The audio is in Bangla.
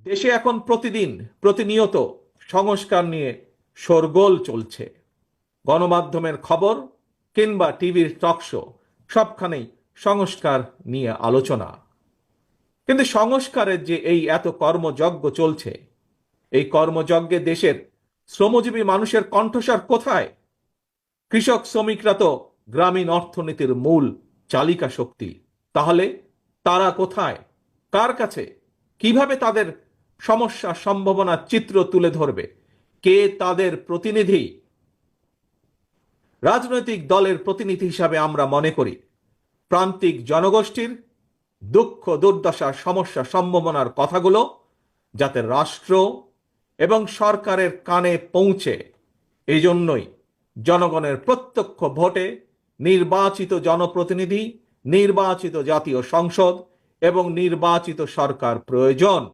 দেশে এখন প্রতিনিয়ত সংস্কার নিয়ে শোরগোল চলছে। গণমাধ্যমের খবর কিংবা টিভির টকশো সবখানেই সংস্কার নিয়ে আলোচনা। কিন্তু সংস্কারের যে এই এত কর্মযজ্ঞ চলছে, এই কর্মযজ্ঞে দেশের শ্রমজীবী মানুষের কণ্ঠস্বর কোথায়? কৃষক শ্রমিকরা তো গ্রামীণ অর্থনীতির মূল চালিকা শক্তি। তাহলে তারা কোথায়, কার কাছে, কিভাবে তাদের সমস্যা সম্ভাবনার চিত্র তুলে ধরবে? কে তাদের প্রতিনিধি? রাজনৈতিক দলের প্রতিনিধি হিসাবে আমরা মনে করি প্রান্তিক জনগোষ্ঠীর দুঃখ দুর্দশা সমস্যা সম্ভাবনার কথাগুলো যাতে রাষ্ট্র এবং সরকারের কানে পৌঁছে, এই জন্যই জনগণের প্রত্যক্ষ ভোটে নির্বাচিত জনপ্রতিনিধি, নির্বাচিত জাতীয় সংসদ এবং নির্বাচিত সরকার প্রয়োজন।